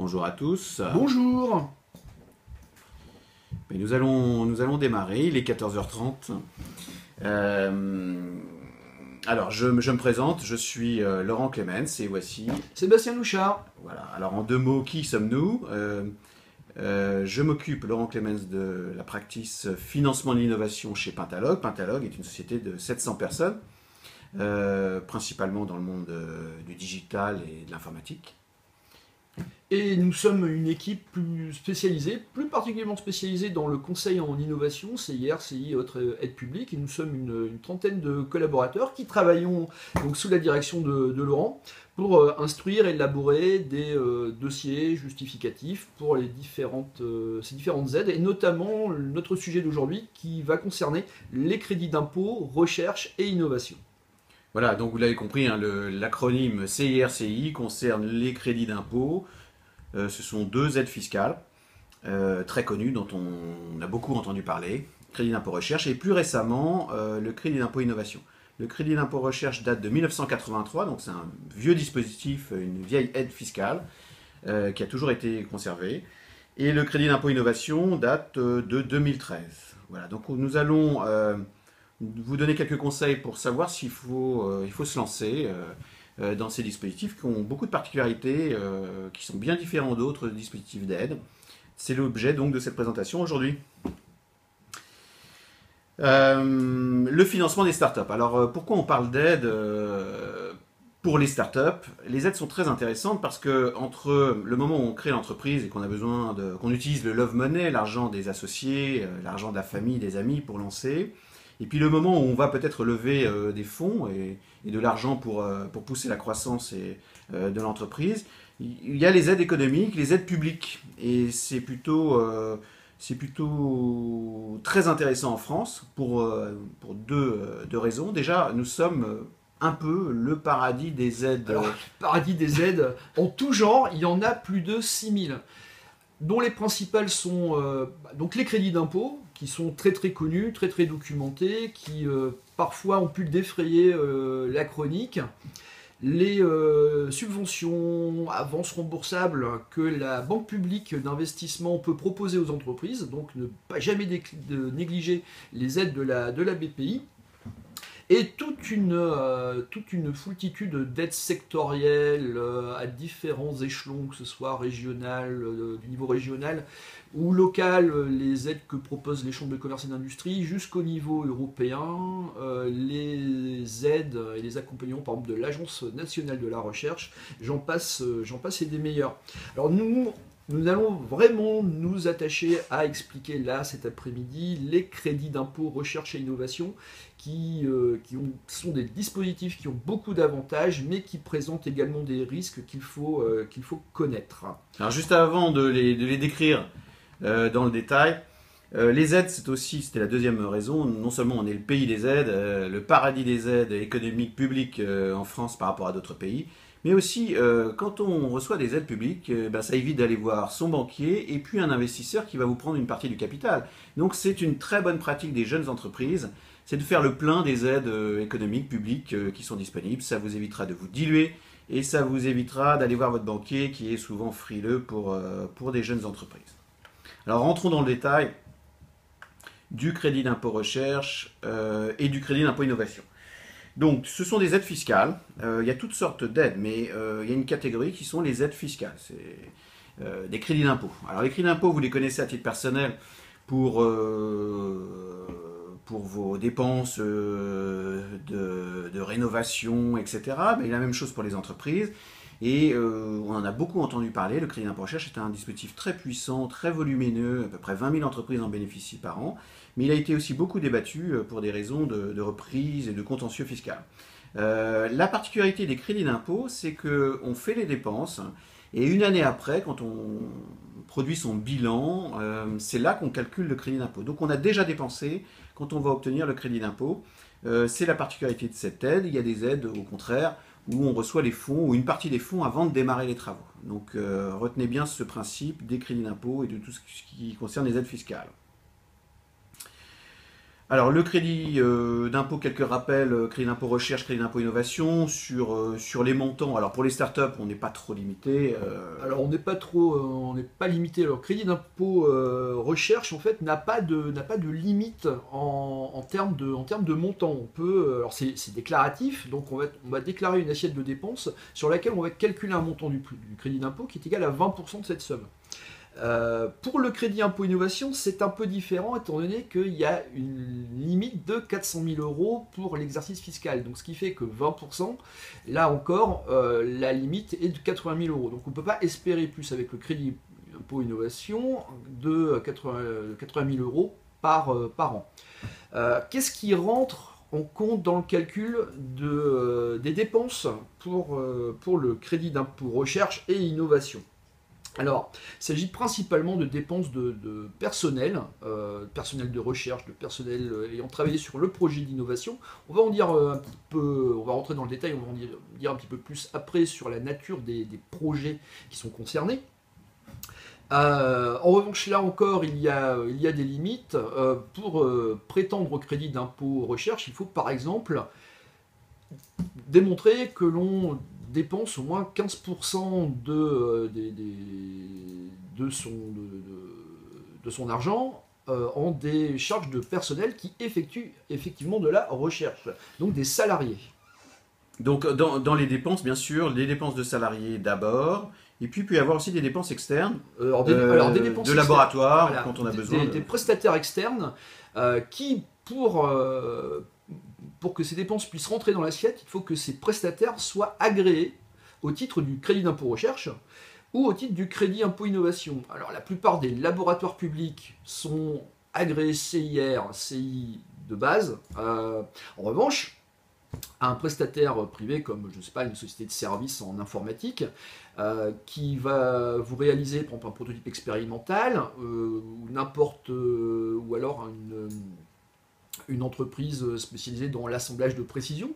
bonjour à tous. Bonjour. Mais nous allons démarrer, il est 14h30. Alors, je me présente, je suis Laurent Clemens et voici... Sébastien Louchard. Voilà, alors en deux mots, qui sommes-nous? Je m'occupe, Laurent Clemens, de la practice financement de l'innovation chez Pentalog. Pentalog est une société de 700 personnes, principalement dans le monde du digital et de l'informatique. Et nous sommes une équipe plus spécialisée, plus particulièrement spécialisée dans le conseil en innovation, CIR, CI, autres aides publiques. Et nous sommes une trentaine de collaborateurs qui travaillons donc sous la direction de Laurent pour instruire et élaborer des dossiers justificatifs pour ces différentes aides, et notamment notre sujet d'aujourd'hui qui va concerner les crédits d'impôt, recherche et innovation. Voilà, donc vous l'avez compris, hein, l'acronyme CIR-CI concerne les crédits d'impôt. Ce sont deux aides fiscales très connues dont on a beaucoup entendu parler. Crédit d'impôt recherche et plus récemment le crédit d'impôt innovation. Le crédit d'impôt recherche date de 1983, donc c'est un vieux dispositif, une vieille aide fiscale qui a toujours été conservée. Et le crédit d'impôt innovation date de 2013. Voilà, donc nous allons vous donner quelques conseils pour savoir s'il faut, il faut se lancer dans ces dispositifs qui ont beaucoup de particularités, qui sont bien différents d'autres dispositifs d'aide. C'est l'objet donc de cette présentation aujourd'hui. Le financement des startups. Alors pourquoi on parle d'aide pour les startups? Les aides sont très intéressantes parce que entre le moment où on crée l'entreprise et qu'on a besoin qu'on utilise le love money, l'argent des associés, l'argent de la famille, des amis pour lancer, et puis le moment où on va peut-être lever des fonds et de l'argent pour pousser la croissance de l'entreprise, il y a les aides économiques, les aides publiques. Et c'est plutôt très intéressant en France pour deux raisons. Déjà, nous sommes un peu le paradis des aides. Alors, paradis des aides en tout genre, il y en a plus de 6000, dont les principales sont donc les crédits d'impôt, qui sont très très connus, très très documentés, qui parfois ont pu défrayer la chronique. Les subventions, avances remboursables que la banque publique d'investissement peut proposer aux entreprises, donc ne pas jamais négliger les aides de la BPI. Et toute une foultitude d'aides sectorielles à différents échelons, que ce soit régional, du niveau régional ou local, les aides que proposent les chambres de commerce et d'industrie, jusqu'au niveau européen, les aides et les accompagnements par exemple de l'Agence nationale de la recherche, j'en passe et des meilleurs. Alors nous allons vraiment nous attacher à expliquer là, cet après-midi, les crédits d'impôt recherche et innovation qui sont des dispositifs qui ont beaucoup d'avantages, mais qui présentent également des risques qu'il faut connaître. Alors juste avant de les décrire dans le détail, les aides, c'était la deuxième raison. Non seulement on est le pays des aides, le paradis des aides économiques publiques en France par rapport à d'autres pays, mais aussi, quand on reçoit des aides publiques, ça évite d'aller voir son banquier et puis un investisseur qui va vous prendre une partie du capital. Donc c'est une très bonne pratique des jeunes entreprises, c'est de faire le plein des aides économiques publiques qui sont disponibles. Ça vous évitera de vous diluer et ça vous évitera d'aller voir votre banquier qui est souvent frileux pour des jeunes entreprises. Alors rentrons dans le détail du crédit d'impôt recherche et du crédit d'impôt innovation. Donc, ce sont des aides fiscales. Il y a toutes sortes d'aides, mais il y a une catégorie qui sont les aides fiscales. C'est des crédits d'impôt. Alors, les crédits d'impôt, vous les connaissez à titre personnel pour vos dépenses de rénovation, etc. Mais la même chose pour les entreprises. Et on en a beaucoup entendu parler. Le crédit d'impôt recherche est un dispositif très puissant, très volumineux. À peu près 20 000 entreprises en bénéficient par an. Mais il a été aussi beaucoup débattu pour des raisons de reprise et de contentieux fiscal. La particularité des crédits d'impôt, c'est qu'on fait les dépenses et une année après, quand on produit son bilan, c'est là qu'on calcule le crédit d'impôt. Donc on a déjà dépensé quand on va obtenir le crédit d'impôt. C'est la particularité de cette aide. Il y a des aides, au contraire, où on reçoit les fonds ou une partie des fonds avant de démarrer les travaux. Donc retenez bien ce principe des crédits d'impôt et de tout ce qui concerne les aides fiscales. Alors, le crédit d'impôt, quelques rappels, crédit d'impôt recherche, crédit d'impôt innovation, sur les montants. Alors, pour les startups, on n'est pas trop limité. Alors on n'est pas limité. Alors crédit d'impôt recherche en fait n'a pas de limite en termes de montant. On peut, alors c'est déclaratif, donc on va déclarer une assiette de dépenses sur laquelle on va calculer un montant du crédit d'impôt qui est égal à 20% de cette somme. Pour le crédit impôt innovation, c'est un peu différent étant donné qu'il y a une limite de 400 000 euros pour l'exercice fiscal. Donc ce qui fait que 20%, là encore, la limite est de 80 000 euros. Donc on ne peut pas espérer plus avec le crédit impôt innovation de 80 000 euros par an. Qu'est-ce qui rentre en compte dans le calcul des dépenses pour le crédit d'impôt recherche et innovation? Alors, il s'agit principalement de dépenses de personnel, personnel de recherche, de personnel ayant travaillé sur le projet d'innovation. On va en dire un petit peu, on va rentrer dans le détail, on va en dire un petit peu plus après sur la nature des projets qui sont concernés. En revanche, là encore, il y a des limites. Pour prétendre au crédit d'impôt recherche, il faut par exemple démontrer que l'on dépense au moins 15% de son argent en des charges de personnel qui effectuent effectivement de la recherche, donc des salariés. Donc, dans les dépenses, bien sûr, les dépenses de salariés d'abord, et puis il peut y avoir aussi des dépenses externes, Alors, des dépenses de laboratoire, voilà, quand on a besoin. des prestataires externes qui, pour que ces dépenses puissent rentrer dans l'assiette, il faut que ces prestataires soient agréés au titre du crédit d'impôt recherche ou au titre du crédit impôt innovation. Alors la plupart des laboratoires publics sont agréés CIR, CI de base. En revanche, un prestataire privé comme, je ne sais pas, une société de services en informatique qui va vous réaliser par exemple un prototype expérimental ou n'importe ou alors une entreprise spécialisée dans l'assemblage de précision,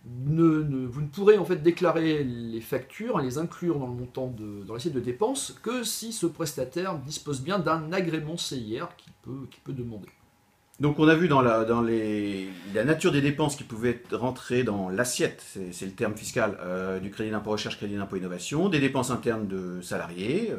vous ne pourrez en fait déclarer les factures, les inclure dans le montant dans l'assiette de dépenses que si ce prestataire dispose bien d'un agrément CIR qui peut demander. Donc on a vu dans la nature des dépenses qui pouvaient rentrer dans l'assiette, c'est le terme fiscal, du crédit d'impôt recherche, crédit d'impôt innovation, des dépenses internes de salariés,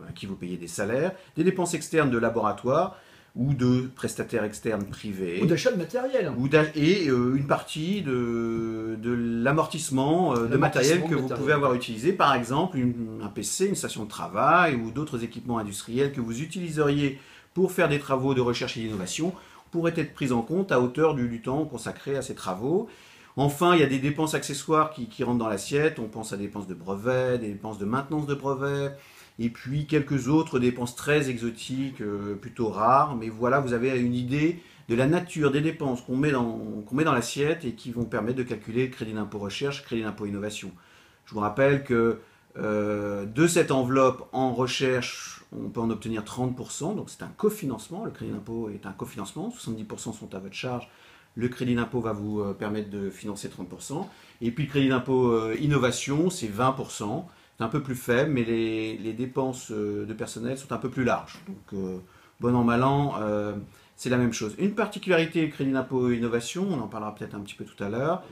à qui vous payez des salaires, des dépenses externes de laboratoire, ou de prestataires externes privés. Ou d'achat de matériel. Et une partie de l'amortissement de matériel que vous pouvez avoir utilisé, par exemple un PC, une station de travail ou d'autres équipements industriels que vous utiliseriez pour faire des travaux de recherche et d'innovation, pourraient être pris en compte à hauteur du temps consacré à ces travaux. Enfin, il y a des dépenses accessoires qui rentrent dans l'assiette. On pense à des dépenses de brevets, des dépenses de maintenance de brevets, et puis quelques autres dépenses très exotiques, plutôt rares. Mais voilà, vous avez une idée de la nature des dépenses qu'on met dans l'assiette et qui vont permettre de calculer le crédit d'impôt recherche, crédit d'impôt innovation. Je vous rappelle que de cette enveloppe en recherche, on peut en obtenir 30%, donc c'est un cofinancement. Le crédit d'impôt est un cofinancement, 70% sont à votre charge. Le crédit d'impôt va vous permettre de financer 30%. Et puis le crédit d'impôt innovation, c'est 20%. C'est un peu plus faible, mais les dépenses de personnel sont un peu plus larges. Donc, bon an, mal an, c'est la même chose. Une particularité du crédit d'impôt innovation, on en parlera peut-être un petit peu tout à l'heure,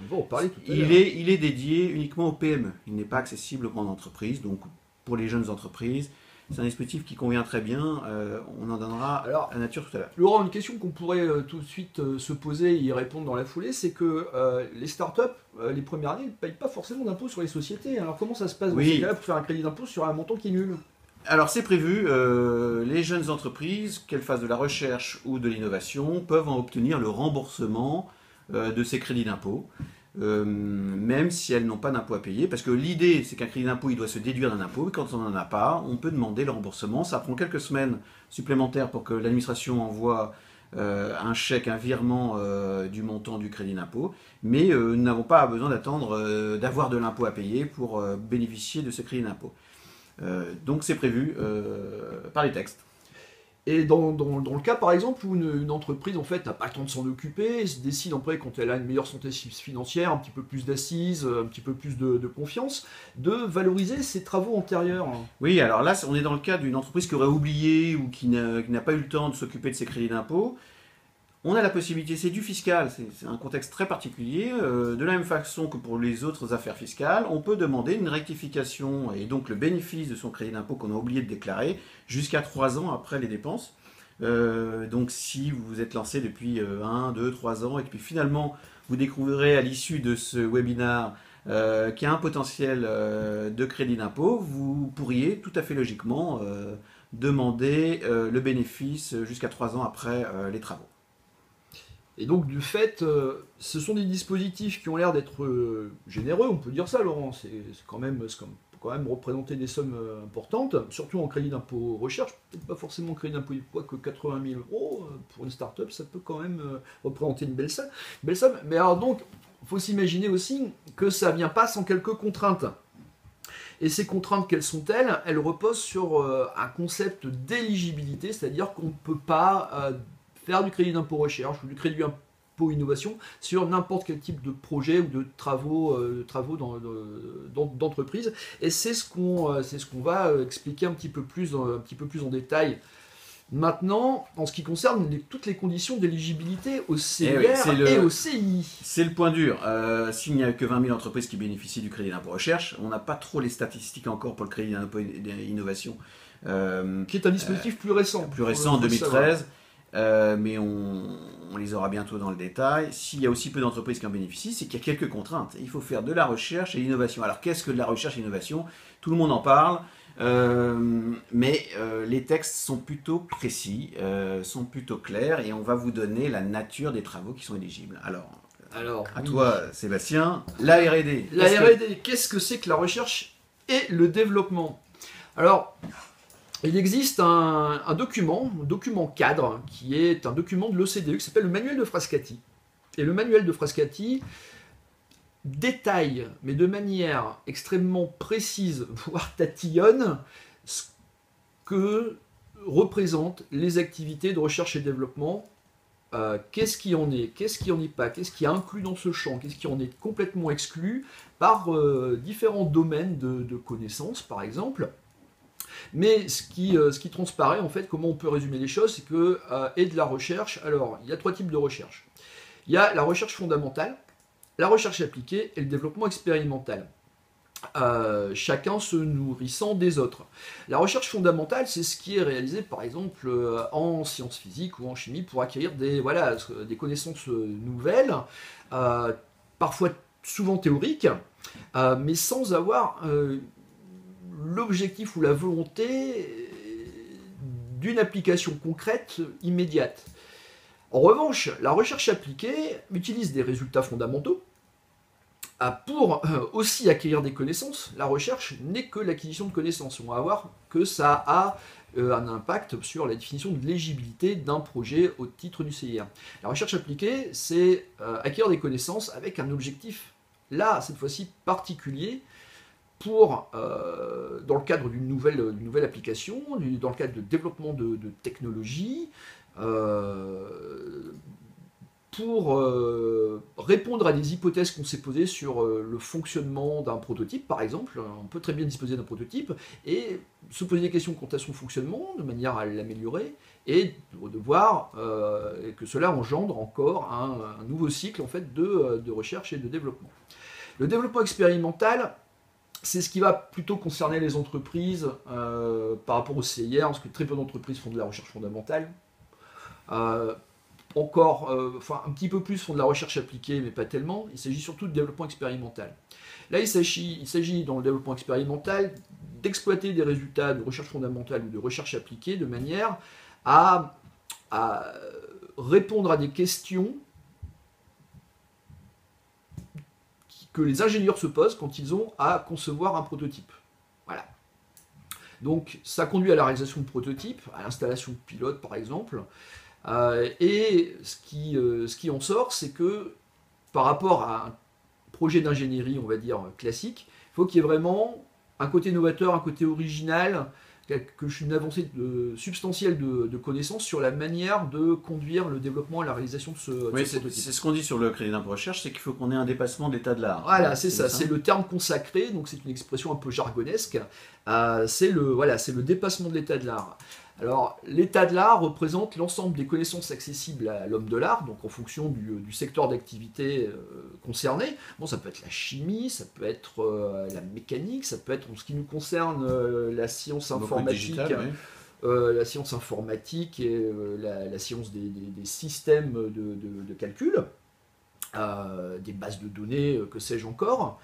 il est dédié uniquement aux PME. Il n'est pas accessible aux grandes entreprises. Donc, pour les jeunes entreprises, c'est un dispositif qui convient très bien. On en donnera la nature tout à l'heure. Laurent, une question qu'on pourrait tout de suite se poser et y répondre dans la foulée, c'est que les startups, les premières années, ne payent pas forcément d'impôt sur les sociétés. Alors comment ça se passe dans ces cas-là pour faire un crédit d'impôt sur un montant qui est nul? Alors c'est prévu, les jeunes entreprises, qu'elles fassent de la recherche ou de l'innovation, peuvent en obtenir le remboursement de ces crédits d'impôt. Même si elles n'ont pas d'impôt à payer, parce que l'idée c'est qu'un crédit d'impôt il doit se déduire d'un impôt, et quand on n'en a pas, on peut demander le remboursement. Ça prend quelques semaines supplémentaires pour que l'administration envoie un chèque, un virement du montant du crédit d'impôt, mais nous n'avons pas besoin d'attendre d'avoir de l'impôt à payer pour bénéficier de ce crédit d'impôt. Donc c'est prévu par les textes. Et dans le cas, par exemple, où une entreprise en fait n'a pas le temps de s'en occuper, se décide après, quand elle a une meilleure santé financière, un petit peu plus d'assises, un petit peu plus de confiance, de valoriser ses travaux antérieurs. Oui, alors là, on est dans le cas d'une entreprise qui aurait oublié ou qui n'a pas eu le temps de s'occuper de ses crédits d'impôt. on a la possibilité, c'est du fiscal, c'est un contexte très particulier, de la même façon que pour les autres affaires fiscales, on peut demander une rectification et donc le bénéfice de son crédit d'impôt qu'on a oublié de déclarer jusqu'à 3 ans après les dépenses. Donc si vous vous êtes lancé depuis 1, 2, 3 ans et que puis finalement vous découvrirez à l'issue de ce webinaire qu'il y a un potentiel de crédit d'impôt, vous pourriez tout à fait logiquement demander le bénéfice jusqu'à 3 ans après les travaux. Et donc, du fait, ce sont des dispositifs qui ont l'air d'être généreux, on peut dire ça, Laurent. C'est quand même représenter des sommes importantes, surtout en crédit d'impôt recherche, peut-être pas forcément en crédit d'impôt, quoique 80 000 euros pour une start-up, ça peut quand même représenter une belle somme. Mais alors donc, il faut s'imaginer aussi que ça ne vient pas sans quelques contraintes. Et ces contraintes, quelles sont-elles? Elles reposent sur un concept d'éligibilité, c'est-à-dire qu'on ne peut pas faire du crédit d'impôt recherche ou du crédit d'impôt innovation sur n'importe quel type de projet ou de travaux d'entreprise. Et c'est ce qu'on va expliquer un petit peu plus en détail. Maintenant, en ce qui concerne toutes les conditions d'éligibilité au CIR et au CII. C'est le point dur. S'il n'y a que 20 000 entreprises qui bénéficient du crédit d'impôt recherche, on n'a pas trop les statistiques encore pour le crédit d'impôt innovation. Qui est un dispositif plus récent. Plus récent, 2013. Mais on les aura bientôt dans le détail. S'il y a aussi peu d'entreprises qui en bénéficient, c'est qu'il y a quelques contraintes. Il faut faire de la recherche et de l'innovation. Alors qu'est-ce que de la recherche et l'innovation? Tout le monde en parle. Mais les textes sont plutôt précis, sont plutôt clairs et on va vous donner la nature des travaux qui sont éligibles. Alors à toi Sébastien, la R&D. La R&D, qu'est-ce que c'est que la recherche et le développement? Alors, il existe un document cadre, qui est un document de l'OCDE qui s'appelle le manuel de Frascati. Et le manuel de Frascati détaille, mais de manière extrêmement précise, voire tatillonne, ce que représentent les activités de recherche et développement. Qu'est-ce qui en est, qu'est-ce qui en est pas, qu'est-ce qui est inclus dans ce champ, qu'est-ce qui en est complètement exclu par différents domaines de connaissances, par exemple. Mais ce qui transparaît, en fait, comment on peut résumer les choses, c'est que, et de la recherche, alors, il y a 3 types de recherche. Il y a la recherche fondamentale, la recherche appliquée et le développement expérimental. Chacun se nourrissant des autres. La recherche fondamentale, c'est ce qui est réalisé, par exemple, en sciences physiques ou en chimie pour acquérir des connaissances nouvelles, parfois souvent théoriques, mais sans avoir l'objectif ou la volonté d'une application concrète immédiate. En revanche, la recherche appliquée utilise des résultats fondamentaux pour aussi acquérir des connaissances. La recherche n'est que l'acquisition de connaissances. On va voir que ça a un impact sur la définition de l'éligibilité d'un projet au titre du CIR. La recherche appliquée, c'est acquérir des connaissances avec un objectif, là, cette fois-ci, particulier, pour, dans le cadre d'une nouvelle application, dans le cadre de développement de technologies, pour répondre à des hypothèses qu'on s'est posées sur le fonctionnement d'un prototype, par exemple. On peut très bien disposer d'un prototype et se poser des questions quant à son fonctionnement, de manière à l'améliorer, et de voir que cela engendre encore un nouveau cycle en fait, de recherche et de développement. Le développement expérimental, c'est ce qui va plutôt concerner les entreprises par rapport au CIR, parce que très peu d'entreprises font de la recherche fondamentale. Un petit peu plus font de la recherche appliquée, mais pas tellement. Il s'agit surtout de développement expérimental. Là, il s'agit dans le développement expérimental d'exploiter des résultats de recherche fondamentale ou de recherche appliquée de manière à répondre à des questions que les ingénieurs se posent quand ils ont à concevoir un prototype. Voilà. Donc, ça conduit à la réalisation de prototypes, à l'installation de pilotes, par exemple. Et ce qui en sort, c'est que par rapport à un projet d'ingénierie, on va dire, classique, il faut qu'il y ait vraiment un côté novateur, un côté original, une avancée substantielle de connaissances sur la manière de conduire le développement et la réalisation de ce prototype. C'est ce qu'on dit sur le crédit d'impôt recherche, c'est qu'il faut qu'on ait un dépassement de l'état de l'art. Voilà, c'est ça, c'est le terme consacré, donc c'est une expression un peu jargonesque, c'est le dépassement de l'état de l'art. Alors, l'état de l'art représente l'ensemble des connaissances accessibles à l'homme de l'art, donc en fonction du secteur d'activité concerné. Bon, ça peut être la chimie, ça peut être la mécanique, ça peut être, en ce qui nous concerne, la science informatique, la science informatique et la science des systèmes de calcul, des bases de données, que sais-je encore.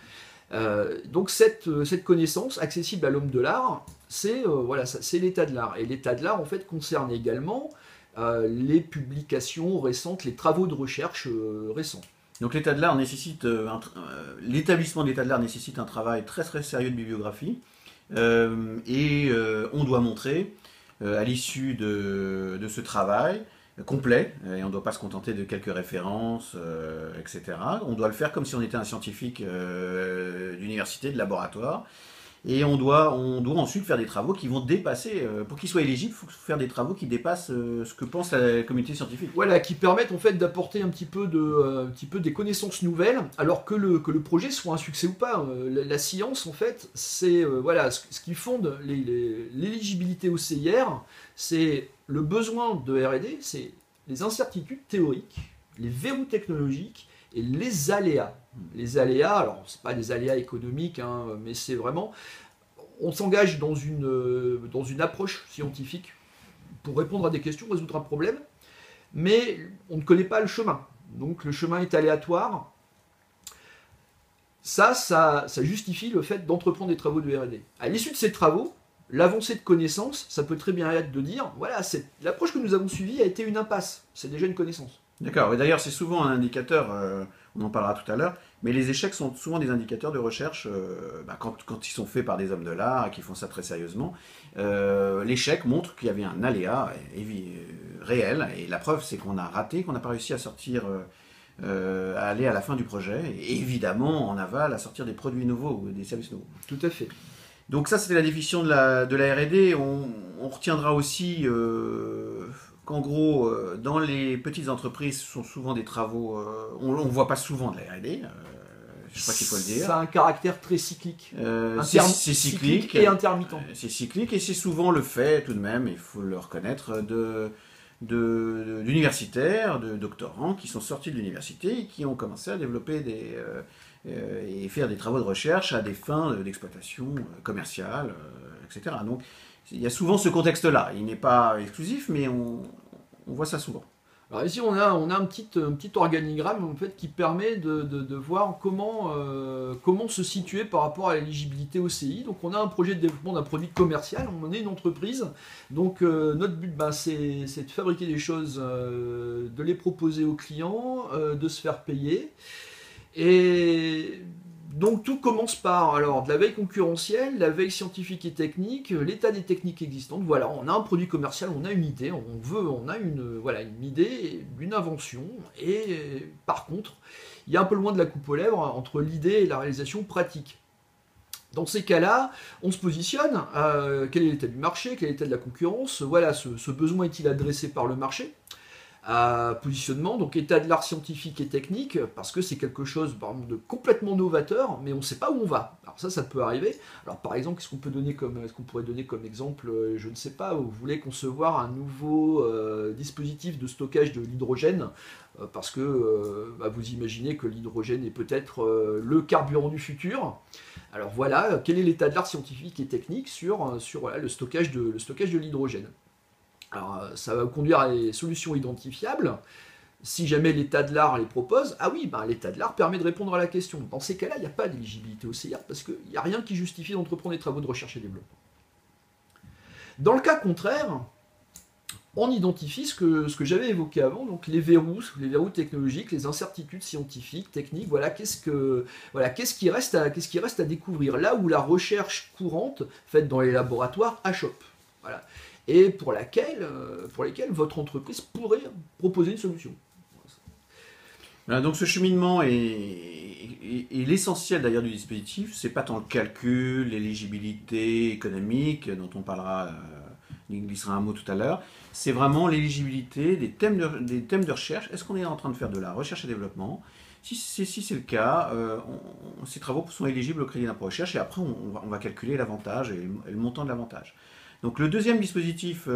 Donc cette connaissance accessible à l'homme de l'art, c'est voilà, c'est l'état de l'art. Et l'état de l'art, en fait, concerne également les publications récentes, les travaux de recherche récents. Donc l'état de l'art nécessite, l'établissement de l'état de l'art nécessite un travail très très sérieux de bibliographie. On doit montrer, à l'issue de ce travail, complet, et on ne doit pas se contenter de quelques références, etc. On doit le faire comme si on était un scientifique d'université, de laboratoire, et on doit ensuite faire des travaux qui vont dépasser, pour qu'ils soient éligibles, il faut faire des travaux qui dépassent ce que pense la communauté scientifique. Voilà, qui permettent en fait d'apporter un petit peu des connaissances nouvelles, alors que le projet soit un succès ou pas. La science, en fait, c'est voilà, ce qui fonde l'éligibilité au CIR, c'est le besoin de R&D, c'est les incertitudes théoriques, les verrous technologiques et les aléas. Les aléas, alors c'est pas des aléas économiques, hein, mais c'est vraiment, on s'engage dans une approche scientifique pour répondre à des questions, résoudre un problème, mais on ne connaît pas le chemin. Donc le chemin est aléatoire. Ça justifie le fait d'entreprendre des travaux de R&D. À l'issue de ces travaux, l'avancée de connaissances, ça peut très bien être de dire, voilà, l'approche que nous avons suivie a été une impasse. C'est déjà une connaissance. D'accord, et d'ailleurs c'est souvent un indicateur, on en parlera tout à l'heure, mais les échecs sont souvent des indicateurs de recherche, quand ils sont faits par des hommes de l'art, qui font ça très sérieusement. L'échec montre qu'il y avait un aléa réel, et la preuve c'est qu'on a raté, qu'on n'a pas réussi à sortir, à aller à la fin du projet, et évidemment en aval à sortir des produits nouveaux, ou des services nouveaux. Tout à fait. Donc ça c'était la définition de la R&D, on retiendra aussi qu'en gros, dans les petites entreprises, ce sont souvent des travaux, on ne voit pas souvent de la R&D, je crois qu'il faut le dire. Ça a un caractère très cyclique. C'est cyclique et intermittent. C'est cyclique et c'est souvent le fait, tout de même, il faut le reconnaître, d'universitaires, de doctorants qui sont sortis de l'université et qui ont commencé à développer et faire des travaux de recherche à des fins d'exploitation commerciale, etc. Donc il y a souvent ce contexte-là. Il n'est pas exclusif, mais on voit ça souvent. Alors ici, on a un petit organigramme en fait, qui permet de voir comment se situer par rapport à l'éligibilité au CI. Donc on a un projet de développement d'un produit commercial, on est une entreprise. Donc notre but, c'est de fabriquer des choses, de les proposer aux clients, de se faire payer. Et donc tout commence par de la veille concurrentielle, la veille scientifique et technique, l'état des techniques existantes. Voilà, on a un produit commercial, on a une idée, on a une idée, une invention. Et par contre, il y a un peu loin de la coupe aux lèvres entre l'idée et la réalisation pratique. Dans ces cas-là, on se positionne. Quel est l'état du marché, quel est l'état de la concurrence? Voilà, ce besoin est-il adressé par le marché? Positionnement, donc état de l'art scientifique et technique, parce que c'est quelque chose de complètement novateur, mais on ne sait pas où on va. Alors ça peut arriver. Alors par exemple, qu'est-ce qu'on pourrait donner comme exemple? Je ne sais pas, vous voulez concevoir un nouveau dispositif de stockage de l'hydrogène, parce que vous imaginez que l'hydrogène est peut-être le carburant du futur. Alors voilà, quel est l'état de l'art scientifique et technique sur le stockage de l'hydrogène? Alors, ça va conduire à des solutions identifiables. Si jamais l'état de l'art les propose, l'état de l'art permet de répondre à la question. Dans ces cas-là, il n'y a pas d'éligibilité au CIR parce qu'il n'y a rien qui justifie d'entreprendre des travaux de recherche et développement. Dans le cas contraire, on identifie ce que j'avais évoqué avant, donc les verrous technologiques, les incertitudes scientifiques, techniques. Voilà, qu'est-ce qui reste à découvrir là où la recherche courante faite dans les laboratoires achoppe. Voilà. Et pour lesquelles votre entreprise pourrait proposer une solution. Voilà, donc ce cheminement est l'essentiel d'ailleurs du dispositif. C'est pas tant le calcul, l'éligibilité économique dont on parlera, il glissera un mot tout à l'heure. C'est vraiment l'éligibilité des thèmes de recherche. Est-ce qu'on est en train de faire de la recherche et développement? Si c'est le cas, ces travaux sont éligibles au crédit d'impôt recherche et après on va calculer l'avantage et le montant de l'avantage. Donc le deuxième dispositif,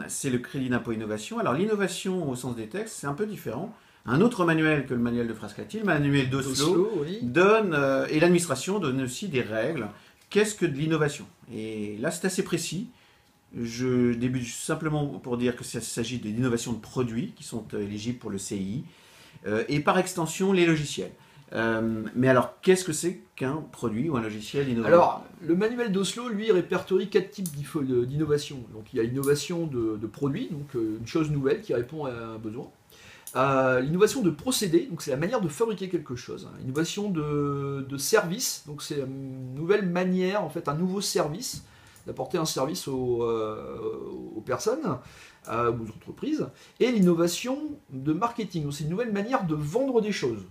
c'est le crédit d'impôt innovation. Alors l'innovation au sens des textes, c'est un peu différent. Un autre manuel que le manuel de Frascati, le manuel d'Oslo, oui. donne, et l'administration donne aussi des règles. Qu'est-ce que de l'innovation? Et là, c'est assez précis. Je débute simplement pour dire que ça s'agit de l'innovation de produits qui sont éligibles pour le CI, et par extension les logiciels. Mais alors, qu'est-ce que c'est qu'un produit ou un logiciel innovant? Alors, le manuel d'Oslo, lui, répertorie 4 types d'innovation. Donc, il y a l'innovation de produits, donc une chose nouvelle qui répond à un besoin. L'innovation de procédé, donc c'est la manière de fabriquer quelque chose. L'innovation de service, donc c'est une nouvelle manière, en fait, un nouveau service, d'apporter un service aux personnes, aux entreprises. Et l'innovation de marketing, donc c'est une nouvelle manière de vendre des choses.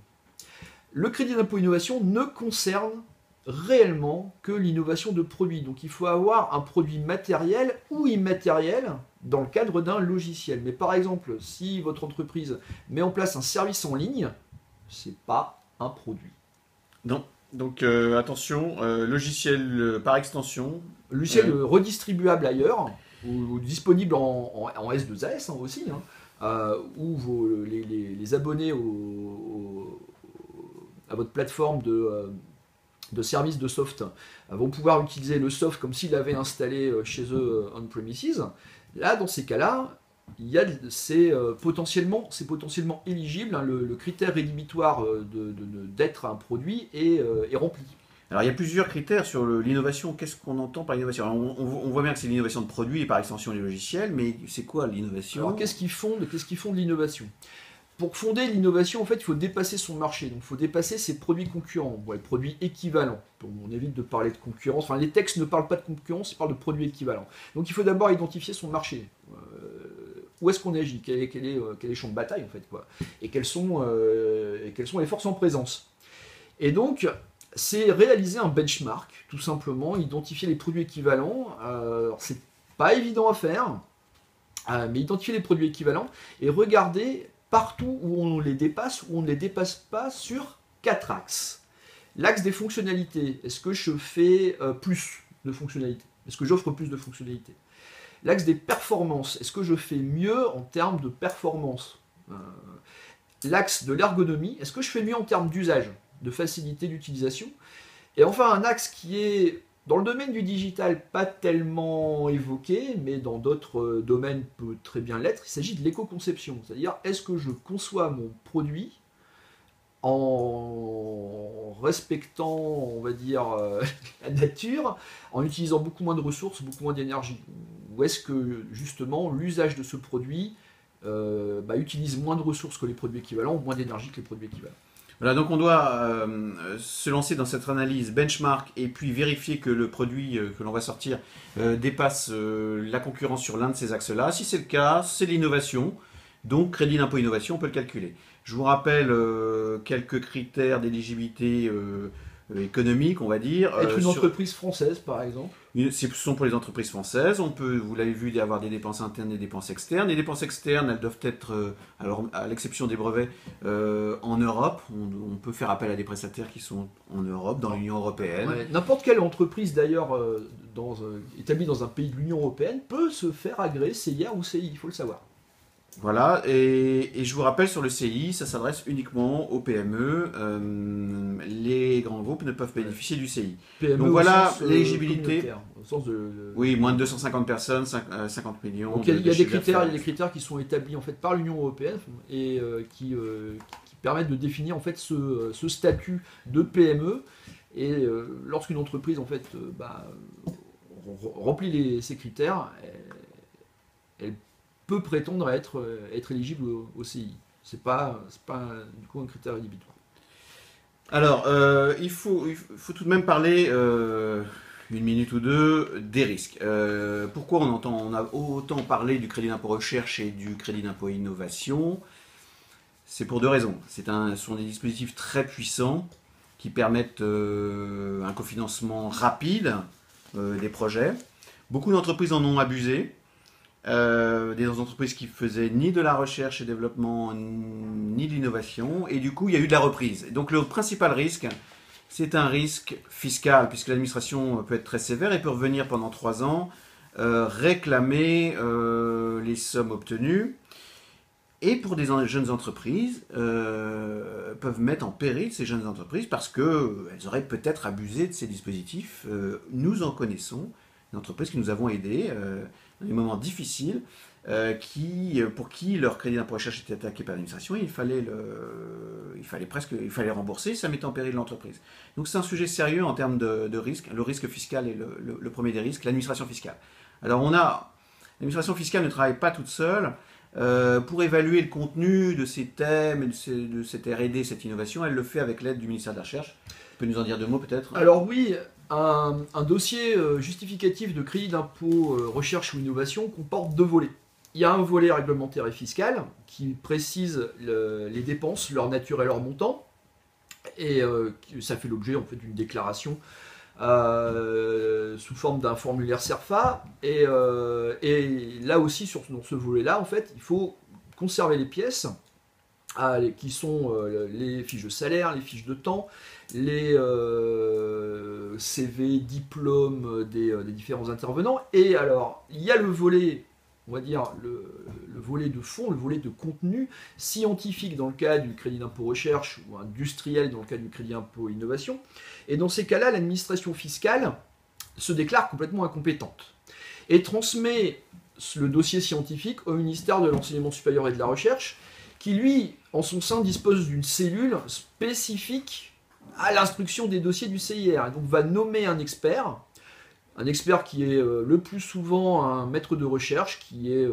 Le crédit d'impôt innovation ne concerne réellement que l'innovation de produits. Donc il faut avoir un produit matériel ou immatériel dans le cadre d'un logiciel. Mais par exemple, si votre entreprise met en place un service en ligne, c'est pas un produit. Non. Donc attention, logiciel par extension. Logiciel redistribuable ailleurs, ou disponible en S2AS aussi, où les abonnés à votre plateforme de services de soft vont pouvoir utiliser le soft comme s'ils l'avaient installé chez eux on-premises. Là, dans ces cas-là, c'est potentiellement éligible. Le critère rédhibitoire d'être un produit est rempli. Alors il y a plusieurs critères sur l'innovation. Qu'est-ce qu'on entend par innovation? On voit bien que c'est l'innovation de produits et par extension les logiciels, mais c'est quoi l'innovation? Alors qu'est-ce qui fonde l'innovation? Pour fonder l'innovation, en fait, il faut dépasser son marché. Donc, il faut dépasser ses produits concurrents, les produits équivalents. On évite de parler de concurrence. Enfin, les textes ne parlent pas de concurrence, ils parlent de produits équivalents. Donc, il faut d'abord identifier son marché. Où est-ce qu'on agit? Quel est le champ de bataille, en fait, quoi? Et quelles sont les forces en présence? Et donc, c'est réaliser un benchmark, tout simplement, identifier les produits équivalents. Alors, c'est pas évident à faire, mais identifier les produits équivalents et regarder partout où on les dépasse ou on ne les dépasse pas sur 4 axes. L'axe des fonctionnalités, est-ce que je fais plus de fonctionnalités? Est-ce que j'offre plus de fonctionnalités? L'axe des performances, est-ce que je fais mieux en termes de performance? L'axe de l'ergonomie, est-ce que je fais mieux en termes d'usage, de facilité d'utilisation? Et enfin, un axe qui est dans le domaine du digital, pas tellement évoqué, mais dans d'autres domaines peut très bien l'être, il s'agit de l'éco-conception. C'est-à-dire, est-ce que je conçois mon produit en respectant, on va dire, la nature, en utilisant beaucoup moins de ressources, beaucoup moins d'énergie? Ou est-ce que, justement, l'usage de ce produit utilise moins de ressources que les produits équivalents, ou moins d'énergie que les produits équivalents? Voilà, donc on doit se lancer dans cette analyse benchmark et puis vérifier que le produit que l'on va sortir dépasse la concurrence sur l'un de ces axes-là. Si c'est le cas, c'est l'innovation. Donc, crédit d'impôt innovation, on peut le calculer. Je vous rappelle quelques critères d'éligibilité économique, on va dire. Être une entreprise française, par exemple. Ce sont pour les entreprises françaises. On peut, vous l'avez vu, avoir des dépenses internes et des dépenses externes. Les dépenses externes, elles doivent être, alors à l'exception des brevets, en Europe. On peut faire appel à des prestataires qui sont en Europe, dans l'Union européenne. Ouais, n'importe quelle entreprise, d'ailleurs, établie dans un pays de l'Union européenne, peut se faire agréer CIA ou CI, il faut le savoir. Voilà, et je vous rappelle sur le CI, ça s'adresse uniquement aux PME. Les grands groupes ne peuvent bénéficier du CI. PME donc voilà l'éligibilité. Au sens oui, moins de 250 personnes, 50 millions. Donc il y a des critères qui sont établis en fait par l'Union européenne et qui permettent de définir en fait ce statut de PME. Et lorsqu'une entreprise en fait remplit ces critères, elle peut prétendre être éligible au CI. C'est pas du coup un critère rédhibitoire. Alors, il faut tout de même parler une minute ou deux des risques. Pourquoi on a autant parlé du crédit d'impôt recherche et du crédit d'impôt innovation? C'est pour deux raisons. Ce sont des dispositifs très puissants qui permettent un cofinancement rapide des projets. Beaucoup d'entreprises en ont abusé. Des entreprises qui faisaient ni de la recherche et développement ni de l'innovation, et du coup il y a eu de la reprise. Donc le principal risque, c'est un risque fiscal, puisque l'administration peut être très sévère et peut revenir pendant 3 ans réclamer les sommes obtenues. Et pour des jeunes entreprises, peuvent mettre en péril ces jeunes entreprises parce qu'elles auraient peut-être abusé de ces dispositifs. Nous en connaissons, des entreprises que nous avons aidées dans des moments difficiles, pour qui leur crédit d'impôt recherche était attaqué par l'administration, il fallait rembourser, ça mettait en péril l'entreprise. Donc c'est un sujet sérieux en termes de risque. Le risque fiscal est le premier des risques, l'administration fiscale. Alors l'administration fiscale ne travaille pas toute seule. Pour évaluer le contenu de ces thèmes, de cette R&D, cette innovation, elle le fait avec l'aide du ministère de la Recherche. Tu peux nous en dire 2 mots peut-être? Alors oui, un dossier justificatif de crédit d'impôt recherche ou innovation comporte 2 volets. Il y a un volet réglementaire et fiscal qui précise les dépenses, leur nature et leur montant. Et ça fait l'objet en fait d'une déclaration sous forme d'un formulaire CERFA. Et là aussi, dans ce volet-là, en fait, il faut conserver les pièces qui sont les fiches de salaire, les fiches de temps, les CV, diplômes des différents intervenants. Et alors, il y a le volet, on va dire, le volet de fond, le volet de contenu scientifique dans le cas du crédit d'impôt recherche ou industriel dans le cas du crédit d'impôt innovation. Et dans ces cas-là, l'administration fiscale se déclare complètement incompétente et transmet le dossier scientifique au ministère de l'Enseignement supérieur et de la Recherche, qui lui, en son sein, dispose d'une cellule spécifique à l'instruction des dossiers du CIR. Et donc va nommer un expert qui est le plus souvent un maître de recherche, qui est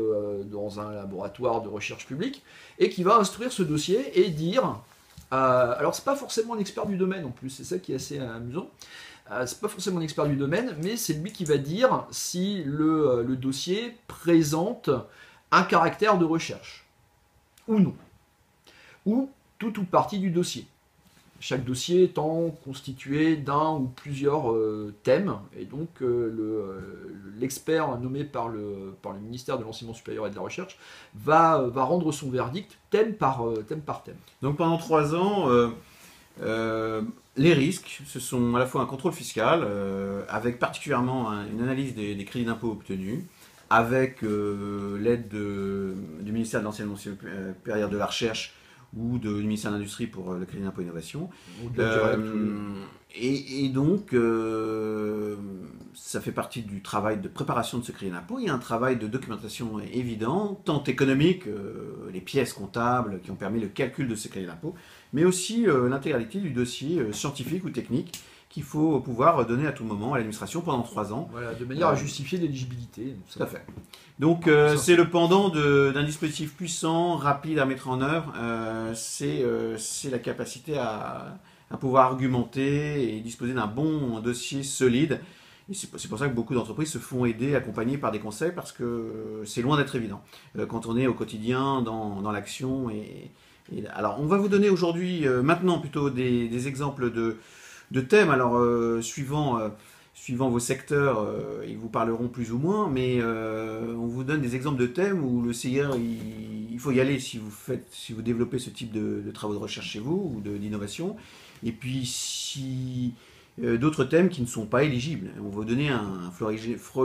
dans un laboratoire de recherche publique, et qui va instruire ce dossier et dire... alors c'est pas forcément un expert du domaine en plus, c'est ça qui est assez amusant. C'est pas forcément un expert du domaine, mais c'est lui qui va dire si le dossier présente un caractère de recherche, ou non, ou tout ou partie du dossier. Chaque dossier étant constitué d'un ou plusieurs thèmes, et donc l'expert nommé par le ministère de l'Enseignement supérieur et de la Recherche va rendre son verdict thème par thème. Donc pendant 3 ans, les risques, ce sont à la fois un contrôle fiscal, avec particulièrement une analyse des crédits d'impôt obtenus, avec l'aide du ministère de l'Enseignement supérieur de la Recherche, ou du ministère de l'Industrie pour le crédit d'impôt innovation. Et donc, ça fait partie du travail de préparation de ce crédit d'impôt. Il y a un travail de documentation évident, tant économique, les pièces comptables qui ont permis le calcul de ce crédit d'impôt, mais aussi l'intégralité du dossier scientifique ou technique qu'il faut pouvoir donner à tout moment à l'administration pendant 3 ans. Voilà, de manière à justifier l'éligibilité. Tout à fait. Donc c'est le pendant d'un dispositif puissant, rapide à mettre en œuvre. C'est la capacité à pouvoir argumenter et disposer d'un bon dossier solide. Et c'est pour ça que beaucoup d'entreprises se font aider, accompagner par des conseils, parce que c'est loin d'être évident quand on est au quotidien dans l'action. Alors on va vous donner aujourd'hui, maintenant plutôt, des exemples de thèmes. Alors suivant vos secteurs, ils vous parleront plus ou moins, mais on vous donne des exemples de thèmes où le CIR, il faut y aller si vous développez ce type de travaux de recherche chez vous ou d'innovation. Et puis si d'autres thèmes qui ne sont pas éligibles. On va vous donner un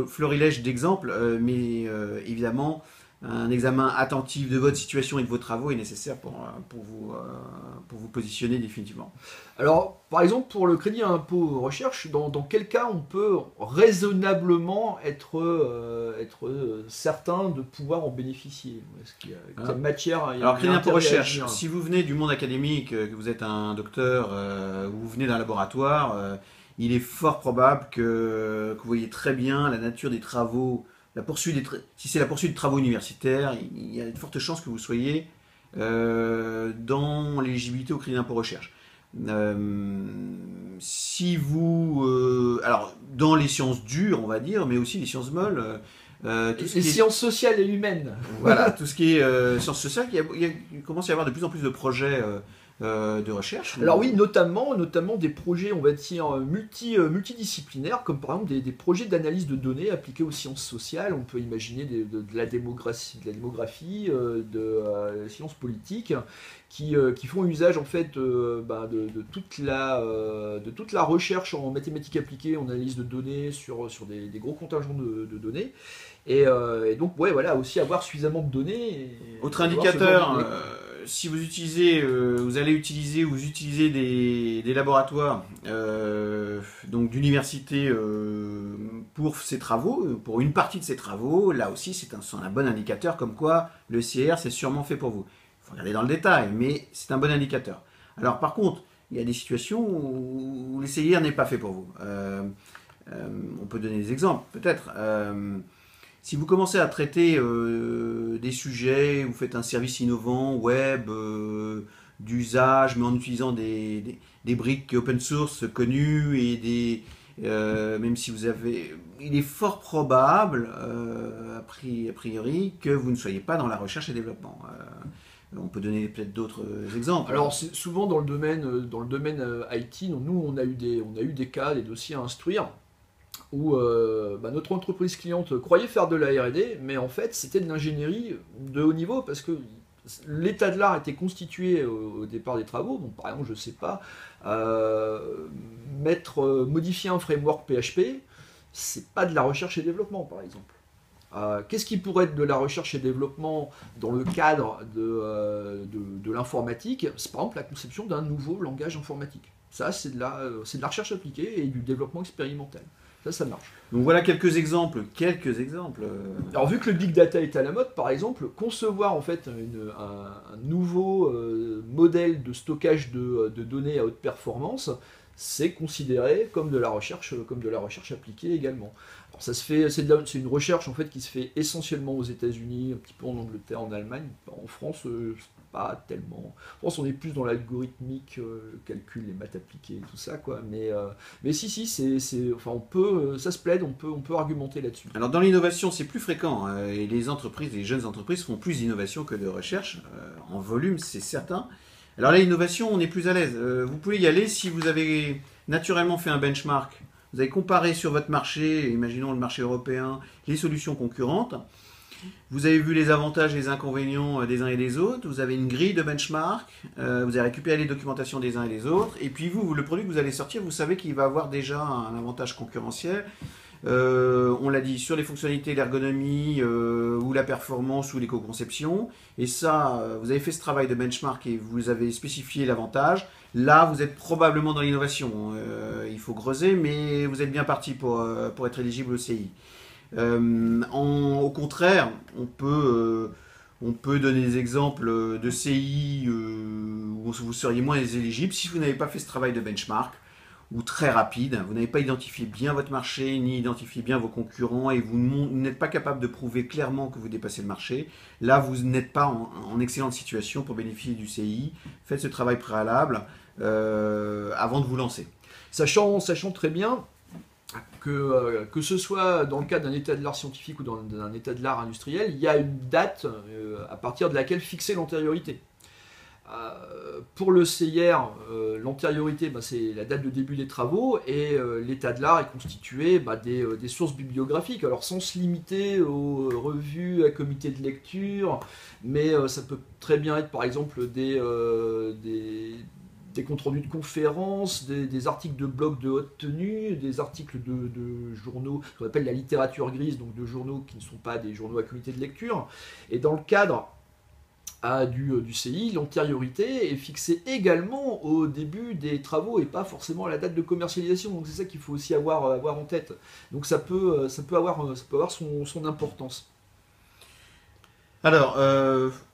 florilège d'exemples, mais évidemment, un examen attentif de votre situation et de vos travaux est nécessaire pour vous positionner définitivement. Alors, par exemple, pour le crédit impôt recherche, dans quel cas on peut raisonnablement être certain de pouvoir en bénéficier? Est-ce qu'il y a quelle matière? Alors, crédit impôt recherche, si vous venez du monde académique, que vous êtes un docteur, ou vous venez d'un laboratoire, il est fort probable que vous voyez très bien la nature des travaux. Si c'est la poursuite de travaux universitaires, il y a de fortes chances que vous soyez dans l'éligibilité au crédit d'impôt recherche. Si vous... alors, dans les sciences dures, on va dire, mais aussi les sciences molles... les sciences sociales et humaines. Voilà, tout ce qui est sciences sociales, il commence à y avoir de plus en plus de projets de recherche? Alors oui, notamment des projets, on va dire, multidisciplinaires, comme par exemple des projets d'analyse de données appliqués aux sciences sociales. On peut imaginer de la démographie, de sciences politiques, qui font usage en fait de toute la recherche en mathématiques appliquées, en analyse de données sur des gros contingents de données. Et donc, ouais, voilà, aussi avoir suffisamment de données. Autre avoir ce genre indicateur, de données. si vous utilisez, vous allez utiliser, vous utilisez des laboratoires donc d'université pour ces travaux, pour une partie de ces travaux, là aussi c'est un bon indicateur comme quoi le CR c'est sûrement fait pour vous. Il faut regarder dans le détail, mais c'est un bon indicateur. Alors par contre, il y a des situations où le CIR n'est pas fait pour vous. On peut donner des exemples, peut-être. Si vous commencez à traiter des sujets, vous faites un service innovant, web, d'usage, mais en utilisant des briques open source connues et même si vous avez, il est fort probable, a priori, que vous ne soyez pas dans la recherche et développement. On peut donner peut-être d'autres exemples. Alors c'est souvent dans le domaine IT, nous on a eu des cas, des dossiers à instruire où notre entreprise cliente croyait faire de la R&D, mais en fait c'était de l'ingénierie de haut niveau parce que l'état de l'art était constitué au départ des travaux. Donc, par exemple, je ne sais pas, modifier un framework PHP, c'est pas de la recherche et développement, par exemple. Qu'est-ce qui pourrait être de la recherche et développement dans le cadre de l'informatique? C'est par exemple la conception d'un nouveau langage informatique. Ça, c'est de la recherche appliquée et du développement expérimental. Ça marche. Donc voilà quelques exemples. Alors vu que le big data est à la mode, par exemple, concevoir en fait un nouveau modèle de stockage de données à haute performance, c'est considéré comme de la recherche appliquée également. Alors ça se fait, c'est une recherche en fait qui se fait essentiellement aux États-Unis, un petit peu en Angleterre, en Allemagne. En France, pas tellement. En France, on est plus dans l'algorithmique, le calcul, les maths appliquées, tout ça, quoi. Mais si, enfin, ça se plaide, on peut argumenter là-dessus. Alors dans l'innovation, c'est plus fréquent, et les jeunes entreprises font plus d'innovation que de recherche, en volume, c'est certain. Alors là, l'innovation, on est plus à l'aise. Vous pouvez y aller si vous avez naturellement fait un benchmark. Vous avez comparé sur votre marché, imaginons le marché européen, les solutions concurrentes. Vous avez vu les avantages et les inconvénients des uns et des autres. Vous avez une grille de benchmark. Vous avez récupéré les documentations des uns et des autres. Et puis vous, le produit que vous allez sortir, vous savez qu'il va avoir déjà un avantage concurrentiel. On l'a dit, sur les fonctionnalités, l'ergonomie, ou la performance, ou l'éco-conception. Et ça, vous avez fait ce travail de benchmark et vous avez spécifié l'avantage. Là, vous êtes probablement dans l'innovation. Il faut creuser, mais vous êtes bien parti pour être éligible au CI. Au contraire, on peut donner des exemples de CI où vous seriez moins éligible si vous n'avez pas fait ce travail de benchmark ou très rapide, vous n'avez pas identifié bien votre marché, ni identifié bien vos concurrents, et vous n'êtes pas capable de prouver clairement que vous dépassez le marché. Là, vous n'êtes pas en excellente situation pour bénéficier du CI. Faites ce travail préalable avant de vous lancer. Sachant très bien que ce soit dans le cadre d'un état de l'art scientifique ou d'un état de l'art industriel, il y a une date à partir de laquelle fixer l'antériorité. Pour le CIR, l'antériorité, c'est la date de début des travaux, et l'état de l'art est constitué des sources bibliographiques, alors sans se limiter aux revues, à comités de lecture, mais ça peut très bien être par exemple des comptes rendus de conférences, des articles de blog de haute tenue, des articles de journaux, ce qu'on appelle la littérature grise, donc de journaux qui ne sont pas des journaux à comité de lecture. Et dans le cadre du CI, l'antériorité est fixée également au début des travaux et pas forcément à la date de commercialisation. Donc c'est ça qu'il faut aussi avoir en tête. Donc ça peut avoir son importance. Alors,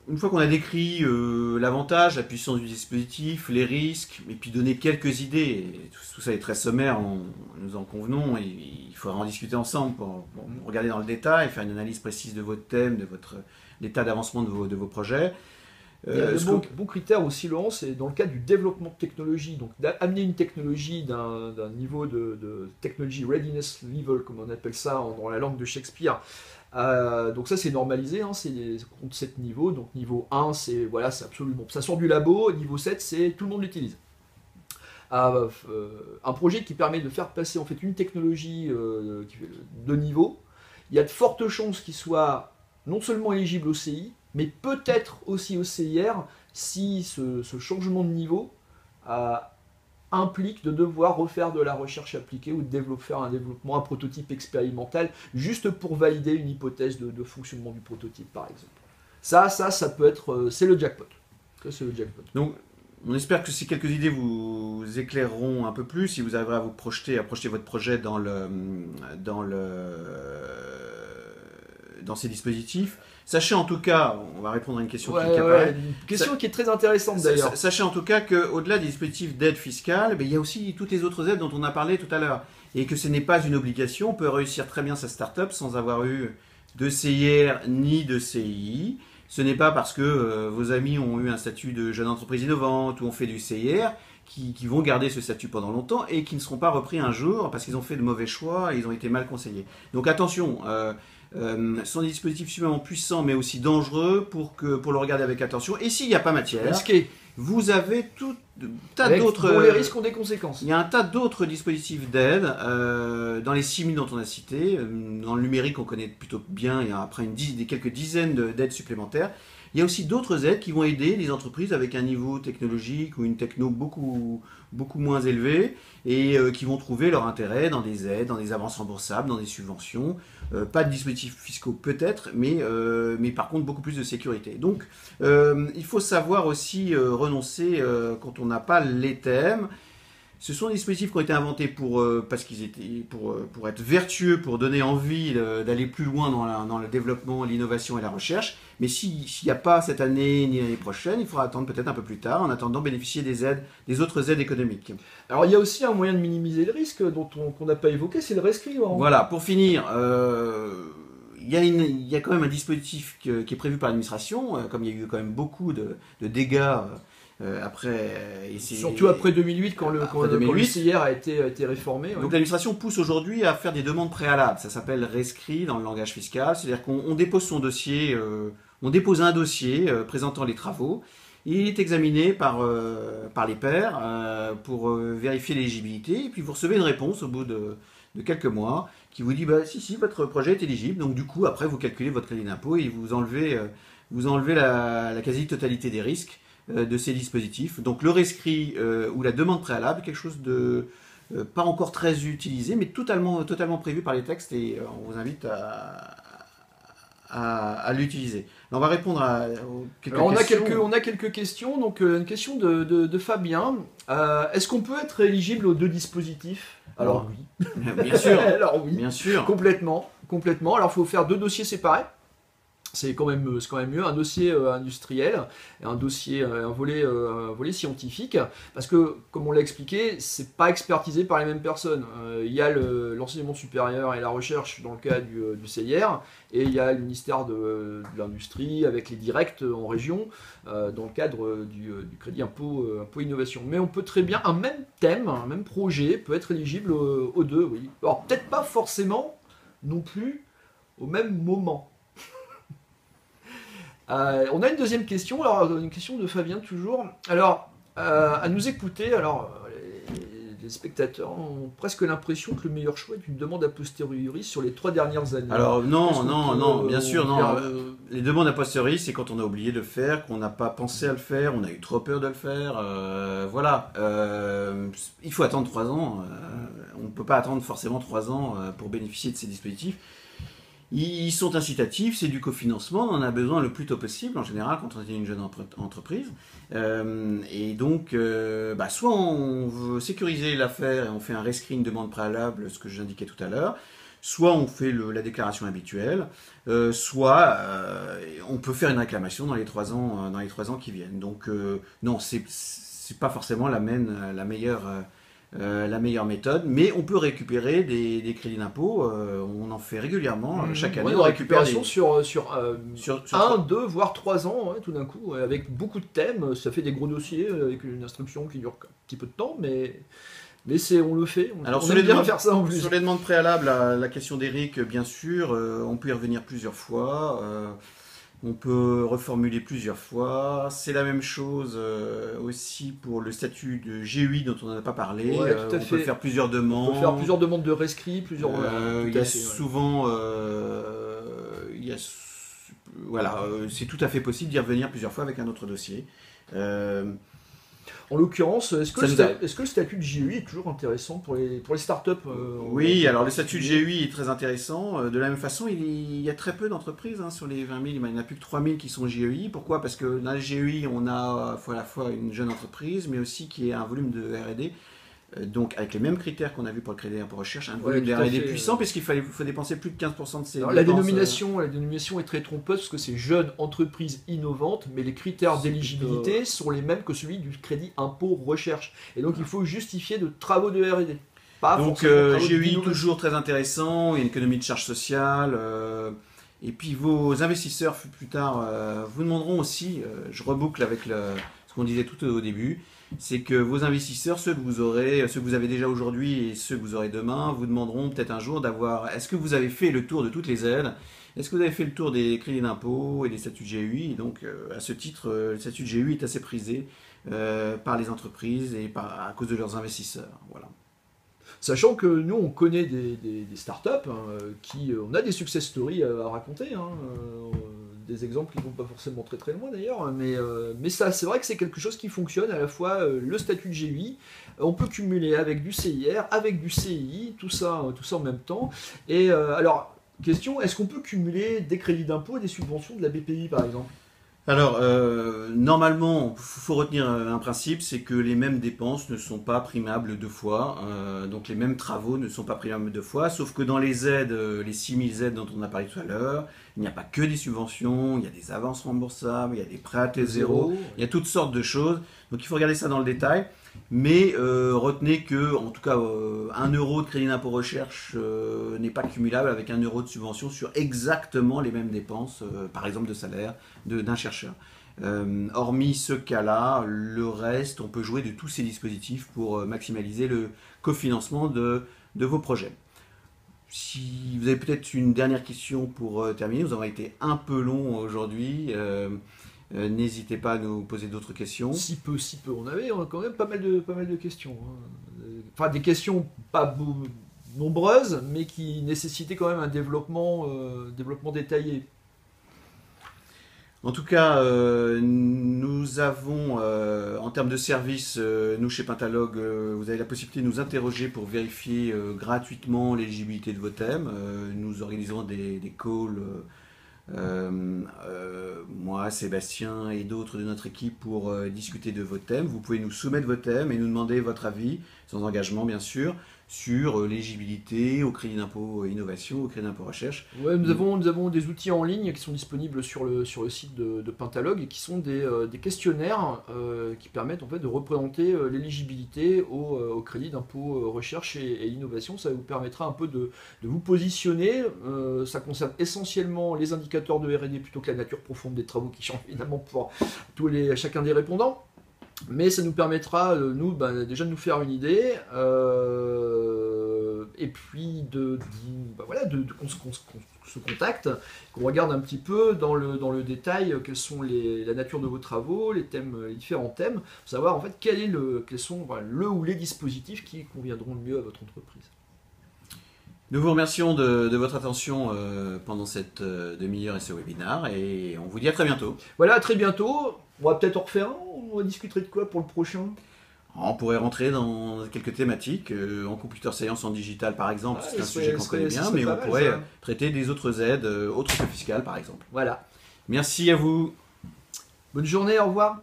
une fois qu'on a décrit l'avantage, la puissance du dispositif, les risques, et puis donné quelques idées, et tout ça est très sommaire, nous en convenons, et il faudra en discuter ensemble pour regarder dans le détail, faire une analyse précise de votre thème, de l'état d'avancement de vos projets. Il y a le bon critère aussi, Laurent, c'est dans le cadre du développement de technologie. Donc, d'amener une technologie d'un niveau de technology readiness level, comme on appelle ça dans la langue de Shakespeare. Donc ça, c'est normalisé, hein, c'est 7 niveaux. Donc, niveau 1, c'est voilà, c'est absolument. Ça sort du labo. Niveau 7, c'est tout le monde l'utilise. Un projet qui permet de faire passer en fait une technologie de niveau, il y a de fortes chances qu'il soit non seulement éligible au CI, mais peut-être aussi au CIR si ce changement de niveau implique de devoir refaire de la recherche appliquée ou de faire un développement, un prototype expérimental, juste pour valider une hypothèse de fonctionnement du prototype, par exemple. Ça peut être... c'est le jackpot. Ça, c'est le jackpot. Donc, on espère que ces quelques idées vous éclaireront un peu plus, si vous arriverez à vous projeter votre projet dans ces dispositifs. Sachez en tout cas, on va répondre à une question qui apparaît. Une question qui est très intéressante d'ailleurs. Sachez en tout cas qu'au-delà des dispositifs d'aide fiscale, il y a aussi toutes les autres aides dont on a parlé tout à l'heure. Et que ce n'est pas une obligation, on peut réussir très bien sa start-up sans avoir eu de CIR ni de CI. Ce n'est pas parce que vos amis ont eu un statut de jeune entreprise innovante ou ont fait du CIR qui vont garder ce statut pendant longtemps et qui ne seront pas repris un jour parce qu'ils ont fait de mauvais choix et ils ont été mal conseillés. Donc attention, ce sont des dispositifs suffisamment puissants mais aussi dangereux pour le regarder avec attention. Et s'il n'y a pas matière, vous avez tout tas d'autres... dont les risques ont des conséquences. Il y a un tas d'autres dispositifs d'aide dans les 6000 dont on a cité. Dans le numérique, on connaît plutôt bien. Il y a après quelques dizaines d'aides supplémentaires. Il y a aussi d'autres aides qui vont aider les entreprises avec un niveau technologique ou une techno beaucoup moins élevé et qui vont trouver leur intérêt dans des aides, dans des avances remboursables, dans des subventions. Pas de dispositifs fiscaux peut-être, mais par contre beaucoup plus de sécurité. Donc il faut savoir aussi renoncer quand on n'a pas les thèmes. Ce sont des dispositifs qui ont été inventés pour être vertueux, pour donner envie d'aller plus loin dans le développement, l'innovation et la recherche. Mais s'il n'y a pas cette année ni l'année prochaine, il faudra attendre peut-être un peu plus tard, en attendant bénéficier des autres aides économiques. Alors il y a aussi un moyen de minimiser le risque qu'on n'a pas évoqué, c'est le rescrit. Voilà, pour finir, il y a quand même un dispositif qui est prévu par l'administration, comme il y a eu quand même beaucoup de dégâts. Surtout après 2008, quand le CIR a été réformé. Ouais. Donc l'administration pousse aujourd'hui à faire des demandes préalables. Ça s'appelle rescrit dans le langage fiscal. C'est-à-dire qu'on dépose son dossier, on dépose un dossier présentant les travaux. Il est examiné par les pairs pour vérifier l'éligibilité. Et puis vous recevez une réponse au bout de quelques mois qui vous dit si, votre projet est éligible. Donc du coup, après, vous calculez votre crédit d'impôt et vous enlevez la quasi-totalité des risques de ces dispositifs. Donc le rescrit ou la demande préalable, quelque chose de pas encore très utilisé, mais totalement prévu par les textes et on vous invite à l'utiliser. On va répondre aux quelques questions. On a quelques questions. Donc une question de Fabien. Est-ce qu'on peut être éligible aux deux dispositifs? Alors oui. Bien sûr. Alors oui. Bien sûr. Complètement. Alors il faut faire deux dossiers séparés. C'est quand même mieux, un dossier industriel et un volet scientifique, parce que, comme on l'a expliqué, c'est pas expertisé par les mêmes personnes. Il y a l'enseignement supérieur et la recherche dans le cas du CIR, et il y a le ministère de l'Industrie avec les directs en région dans le cadre du crédit impôt innovation. Mais on peut très bien, un même thème, un même projet peut être éligible aux deux, oui. Alors peut-être pas forcément non plus au même moment. On a une deuxième question, alors une question de Fabien toujours. Alors, à nous écouter, les spectateurs ont presque l'impression que le meilleur choix est une demande a posteriori sur les 3 dernières années. Alors non, bien sûr, non. Les demandes a posteriori, c'est quand on a oublié de le faire, qu'on n'a pas pensé à le faire, on a eu trop peur de le faire. Voilà. Il faut attendre 3 ans. On ne peut pas attendre forcément 3 ans pour bénéficier de ces dispositifs. Ils sont incitatifs, c'est du cofinancement, on en a besoin le plus tôt possible, en général, quand on est une jeune entreprise. Et donc, soit on veut sécuriser l'affaire et on fait un rescrit, une demande préalable, ce que j'indiquais tout à l'heure, soit on fait la déclaration habituelle, soit on peut faire une réclamation dans les 3 ans qui viennent. Donc, non, c'est pas forcément la meilleure la meilleure méthode, mais on peut récupérer des crédits d'impôt, on en fait régulièrement, chaque année Ouais, on récupère récupération sur 1, 2, 3. voire 3 ans, tout d'un coup, avec beaucoup de thèmes, ça fait des gros dossiers, avec une instruction qui dure un petit peu de temps, mais on le fait, Alors, on sur aime les bien demandes- faire ça en plus. Sur les demandes préalables, la question d'Eric, bien sûr, on peut y revenir plusieurs fois. On peut reformuler plusieurs fois. C'est la même chose aussi pour le statut de GUI dont on n'a pas parlé. Ouais, tout à On fait. peut faire plusieurs On demandes. peut faire plusieurs demandes de rescrit, plusieurs... Il tout y à a fait, ouais. souvent, voilà, c'est tout à fait possible d'y revenir plusieurs fois avec un autre dossier. En l'occurrence, est-ce que, Ça nous a- est-ce que le statut de GUI est toujours intéressant pour les startups Oui, en alors le statut de particulier GUI est très intéressant. De la même façon, il y a très peu d'entreprises sur les 20 000. Il n'y en a plus que 3 000 qui sont GUI. Pourquoi? Parce que dans les GUI, on a à la fois une jeune entreprise, mais aussi qui a un volume de R&D. Donc avec les mêmes critères qu'on a vu pour le crédit d'impôt recherche, un volume de tout à R&D fait. puissant, puisqu'il faut dépenser plus de 15% de ses Alors, dépenses. la dénomination est très trompeuse parce que c'est jeune entreprise innovante, mais les critères C'est d'éligibilité sont les mêmes que celui du crédit impôt recherche. Et donc il faut justifier de travaux de R&D. Pas Donc forcément travaux GUI d'innovation. toujours très intéressant, il y a une économie de charge sociale. Et puis vos investisseurs plus tard vous demanderont aussi, je reboucle avec ce qu'on disait tout au début, c'est que vos investisseurs, ceux que vous avez déjà aujourd'hui et ceux que vous aurez demain, vous demanderont peut-être un jour est-ce que vous avez fait le tour de toutes les aides? Est-ce que vous avez fait le tour des crédits d'impôt et des statuts de GUI? Et donc à ce titre, le statut de GUI est assez prisé par les entreprises et à cause de leurs investisseurs. Voilà. Sachant que nous, on connaît des startups qui... on a des success stories à raconter, des exemples qui vont pas forcément très très loin d'ailleurs, mais ça, c'est vrai que c'est quelque chose qui fonctionne, à la fois le statut de GUI, on peut cumuler avec du CIR, avec du CI, tout ça en même temps. Et alors, question, est-ce qu'on peut cumuler des crédits d'impôt et des subventions de la BPI par exemple? Alors, normalement, il faut retenir un principe, c'est que les mêmes dépenses ne sont pas primables deux fois, donc les mêmes travaux ne sont pas primables deux fois, sauf que dans les aides, les 6000 aides dont on a parlé tout à l'heure, il n'y a pas que des subventions, il y a des avances remboursables, il y a des prêts à T0, il y a toutes sortes de choses, donc il faut regarder ça dans le détail. Mais retenez que, en tout cas, 1 euro de crédit d'impôt recherche n'est pas cumulable avec 1 euro de subvention sur exactement les mêmes dépenses, par exemple de salaire d'un chercheur. Hormis ce cas-là, le reste, on peut jouer de tous ces dispositifs pour maximaliser le cofinancement de vos projets. Si vous avez peut-être une dernière question pour terminer, nous avons été un peu long aujourd'hui. N'hésitez pas à nous poser d'autres questions. Si peu, on avait quand même pas mal de questions. Enfin, des questions pas nombreuses, mais qui nécessitaient quand même un développement détaillé. En tout cas, nous avons, en termes de services, nous chez Pentalog, vous avez la possibilité de nous interroger pour vérifier gratuitement l'éligibilité de vos thèmes. Nous organisons des calls. Moi, Sébastien et d'autres de notre équipe pour discuter de vos thèmes. Vous pouvez nous soumettre vos thèmes et nous demander votre avis, sans engagement bien sûr, sur l'éligibilité au crédit d'impôt innovation, au crédit d'impôt recherche. Ouais, nous avons des outils en ligne qui sont disponibles sur le site de Pentalog et qui sont des questionnaires qui permettent en fait de représenter l'éligibilité au crédit d'impôt recherche et innovation. Ça vous permettra un peu de vous positionner. Ça concerne essentiellement les indicateurs de R&D plutôt que la nature profonde des travaux qui changent évidemment pour chacun des répondants. Mais ça nous permettra, déjà de nous faire une idée, et puis qu'on se contacte, qu'on regarde un petit peu dans le détail quels sont la nature de vos travaux, les différents thèmes, pour savoir en fait quels sont le ou les dispositifs qui conviendront le mieux à votre entreprise. Nous vous remercions de votre attention pendant cette demi-heure et ce webinaire, et on vous dit à très bientôt. Voilà, à très bientôt. On va peut-être en refaire un, on discuterait de quoi pour le prochain? On pourrait rentrer dans quelques thématiques, en computer science, en digital par exemple, c'est un sujet qu'on connaît bien, mais on pourrait traiter des autres aides, autres que fiscales par exemple. Voilà. Merci à vous. Bonne journée, au revoir.